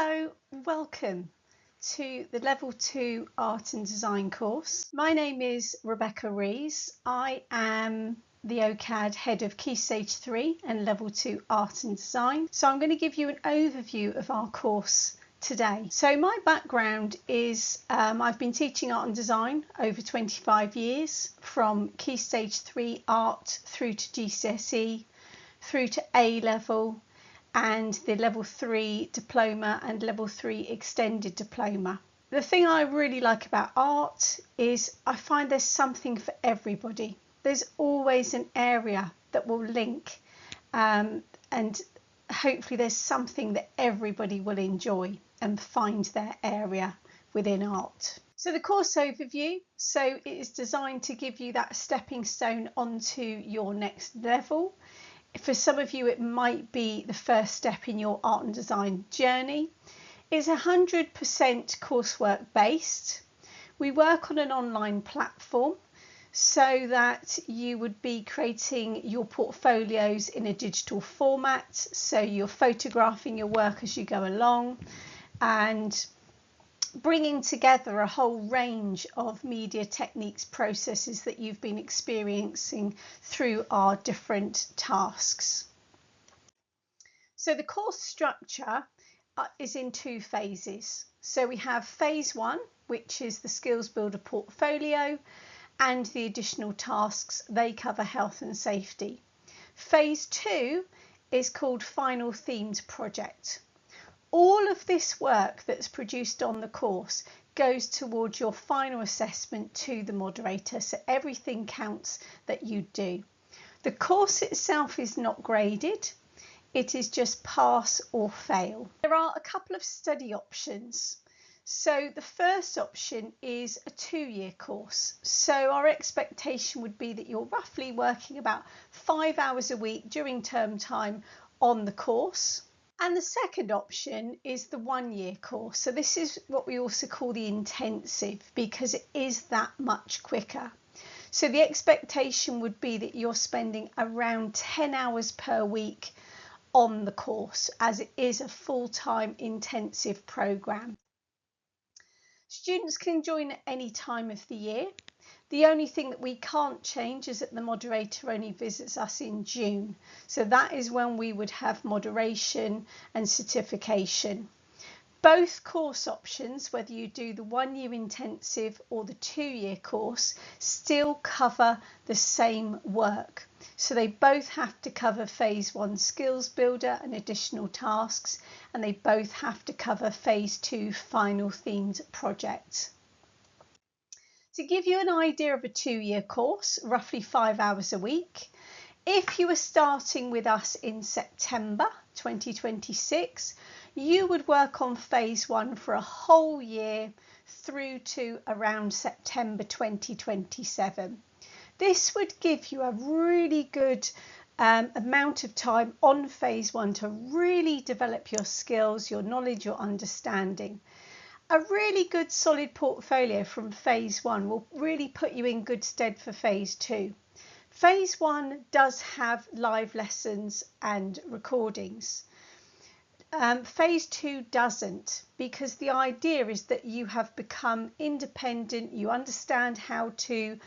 Hello, welcome to the Level 2 Art and Design course. My name is Rebecca Rees. I am the OCAD Head of Key Stage 3 and Level 2 Art and Design. So I'm going to give you an overview of our course today. So my background is I've been teaching art and design over 25 years, from Key Stage 3 art through to GCSE, through to A-level, and the level 3 diploma and level 3 extended diploma. The thing I really like about art is I find there's something for everybody. There's always an area that will link, and hopefully there's something that everybody will enjoy and find their area within art. So the course overview, so it is designed to give you that stepping stone onto your next level. For some of you, it might be the first step in your art and design journey. It's 100% coursework based. We work on an online platform so that you would be creating your portfolios in a digital format. So you're photographing your work as you go along and bringing together a whole range of media techniques, processes that you've been experiencing through our different tasks. So the course structure is in two phases. So we have phase 1, which is the Skills Builder portfolio, and the additional tasks. They cover health and safety. Phase 2 is called Final Themed Project. All of this work that's produced on the course goes towards your final assessment to the moderator, so everything counts that you do. The course itself is not graded, it is just pass or fail. There are a couple of study options. So the first option is a 2-year course. So our expectation would be that you're roughly working about 5 hours a week during term time on the course. And the second option is the 1-year course. So this is what we also call the intensive, because it is that much quicker. So the expectation would be that you're spending around 10 hours per week on the course, as it is a full-time intensive programme. Students can join at any time of the year. The only thing that we can't change is that the moderator only visits us in June. So that is when we would have moderation and certification. Both course options, whether you do the 1-year intensive or the 2-year course, still cover the same work. So they both have to cover phase 1 Skills Builder and additional tasks, and they both have to cover phase 2 Final Themed Project. To give you an idea of a 2-year course, roughly 5 hours a week, if you were starting with us in September 2026, you would work on phase 1 for a whole year through to around September 2027. This would give you a really good amount of time on phase 1 to really develop your skills, your knowledge, your understanding. A really good solid portfolio from phase 1 will really put you in good stead for phase 2. Phase 1 does have live lessons and recordings. Phase 2 doesn't, because the idea is that you have become independent, you understand how to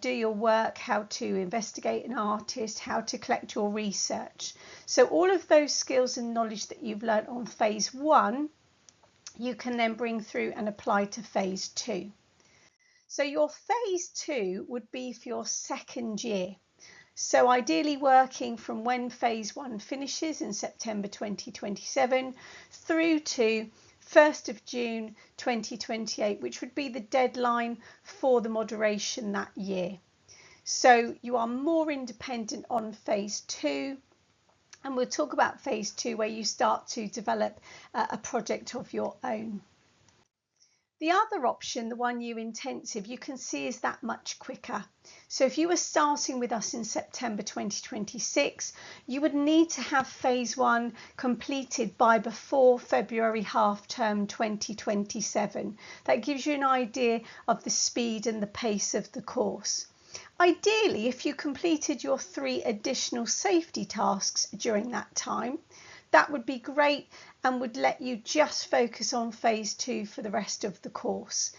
do your work, how to investigate an artist, how to collect your research. So all of those skills and knowledge that you've learnt on phase 1, you can then bring through and apply to phase 2. So your phase 2 would be for your second year. So ideally working from when phase 1 finishes in September 2027 through to 1st of June 2028, which would be the deadline for the moderation that year. So you are more independent on phase 2. And we'll talk about phase 2, where you start to develop a project of your own. The other option, the 1-year intensive, you can see is that much quicker. So if you were starting with us in September 2026, you would need to have phase 1 completed by before February half term 2027. That gives you an idea of the speed and the pace of the course. Ideally, if you completed your 3 additional safety tasks during that time, that would be great and would let you just focus on phase 2 for the rest of the course.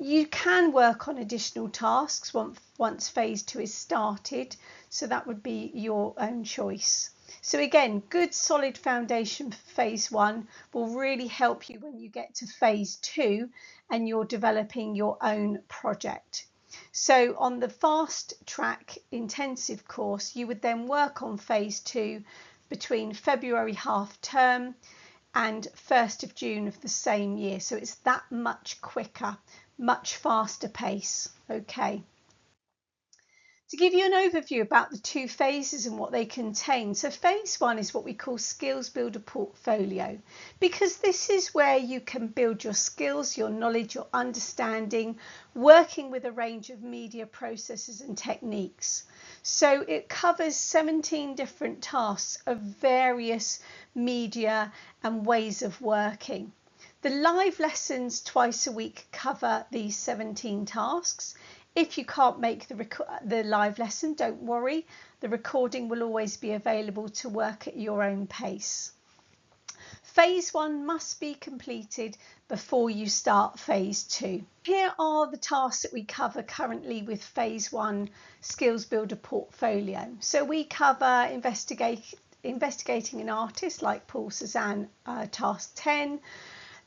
You can work on additional tasks once phase 2 is started, so that would be your own choice. So again, good solid foundation for phase 1 will really help you when you get to phase 2 and you're developing your own project. So on the fast track intensive course, you would then work on phase 2 between February half term and 1st of June of the same year. So it's that much quicker, much faster pace. Okay. To give you an overview about the 2 phases and what they contain. So phase 1 is what we call skills builder portfolio, because this is where you can build your skills, your knowledge, your understanding, working with a range of media processes and techniques. So it covers 17 different tasks of various media and ways of working. The live lessons twice a week cover these 17 tasks. If you can't make the live lesson, don't worry. The recording will always be available to work at your own pace. Phase 1 must be completed before you start phase 2. Here are the tasks that we cover currently with phase 1 skills builder portfolio. So we cover investigating an artist like Paul Cézanne, task 10.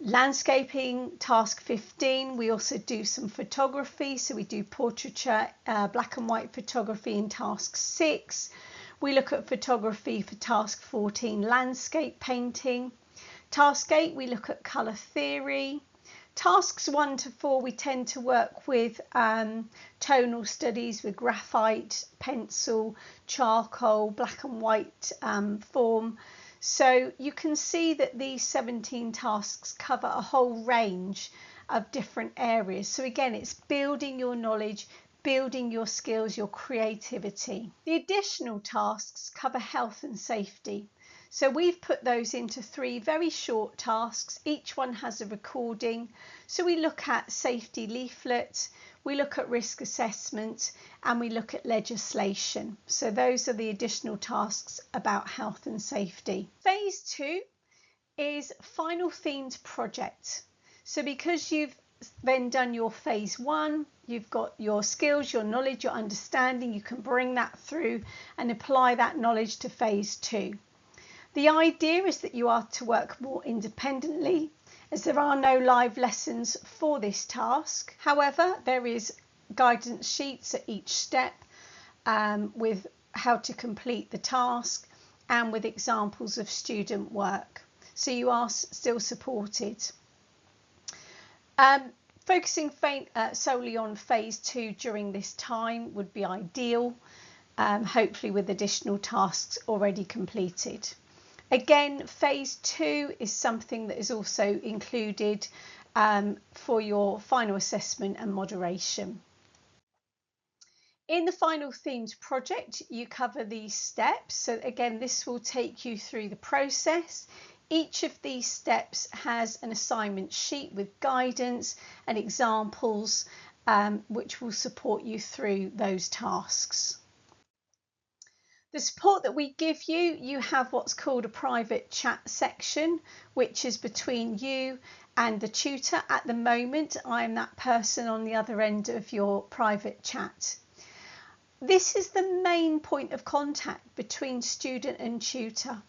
Landscaping, task 15. We also do some photography, so we do portraiture, black and white photography in task 6. We look at photography for task 14, landscape painting. Task 8, we look at colour theory. Tasks 1 to 4, we tend to work with tonal studies with graphite, pencil, charcoal, black and white form. So you can see that these 17 tasks cover a whole range of different areas. So again, it's building your knowledge, building your skills, your creativity. The additional tasks cover health and safety. So we've put those into 3 very short tasks. Each one has a recording. So we look at safety leaflets, we look at risk assessment, and we look at legislation. So those are the additional tasks about health and safety. Phase 2 is final themed project. So because you've then done your phase 1, you've got your skills, your knowledge, your understanding, you can bring that through and apply that knowledge to phase 2. The idea is that you are to work more independently, as there are no live lessons for this task. However, there is guidance sheets at each step with how to complete the task and with examples of student work. So you are still supported. Focusing solely on phase 2 during this time would be ideal, hopefully with additional tasks already completed. Again, phase 2 is something that is also included for your final assessment and moderation. In the final themed project, you cover these steps. So again, this will take you through the process. Each of these steps has an assignment sheet with guidance and examples which will support you through those tasks. The support that we give you, you have what's called a private chat section, which is between you and the tutor. At the moment, I am that person on the other end of your private chat. This is the main point of contact between student and tutor.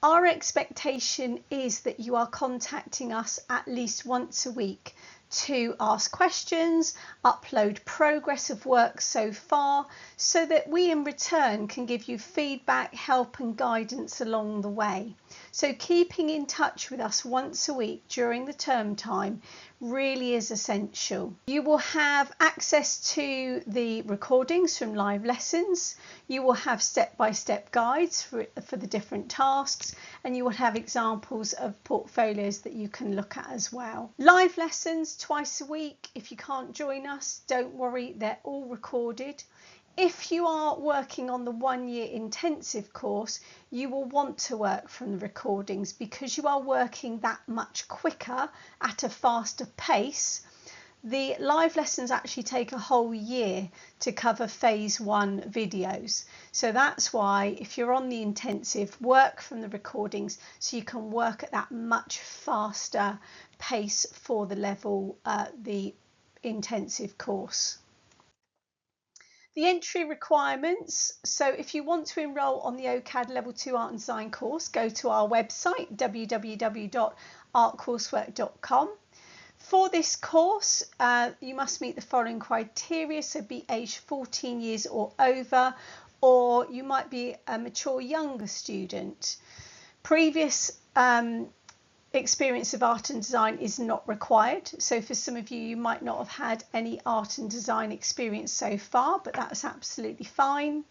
Our expectation is that you are contacting us at least once a week to ask questions, upload progress of work so far, so that we in return can give you feedback, help and guidance along the way. So keeping in touch with us once a week during the term time really is essential. You will have access to the recordings from live lessons. You will have step-by-step guides for the different tasks, and you will have examples of portfolios that you can look at as well. Live lessons twice a week. If you can't join us, don't worry, they're all recorded. If you are working on the 1-year intensive course, you will want to work from the recordings because you are working that much quicker at a faster pace The live lessons actually take a whole year to cover phase 1 videos. So that's why if you're on the intensive, work from the recordings so you can work at that much faster pace for the intensive course. The entry requirements, so if you want to enrol on the OCAD Level 2 Art and Design course, go to our website www.artcoursework.com. For this course, you must meet the following criteria, so be aged 14 years or over, or you might be a mature younger student. Previous experience of art and design is not required, so for some of you, you might not have had any art and design experience so far, but that's absolutely fine.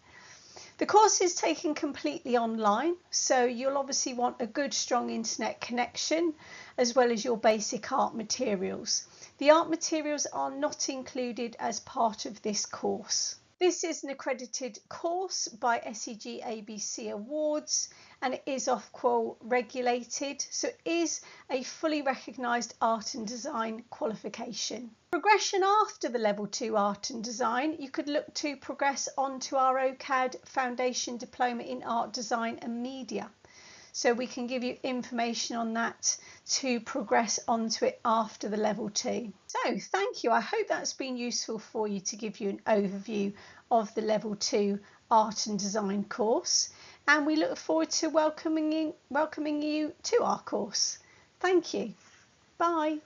The course is taken completely online, so you'll obviously want a good strong internet connection as well as your basic art materials. The art materials are not included as part of this course. This is an accredited course by SEG ABC Awards, and it is Ofqual regulated, so it is a fully recognised art and design qualification. Progression after the Level 2 Art and Design, you could look to progress onto our OCAD Foundation Diploma in Art, Design and Media. So we can give you information on that to progress onto it after the Level 2. So thank you. I hope that's been useful for you to give you an overview of the Level 2 Art and Design course. And we look forward to welcoming you to our course. Thank you. Bye.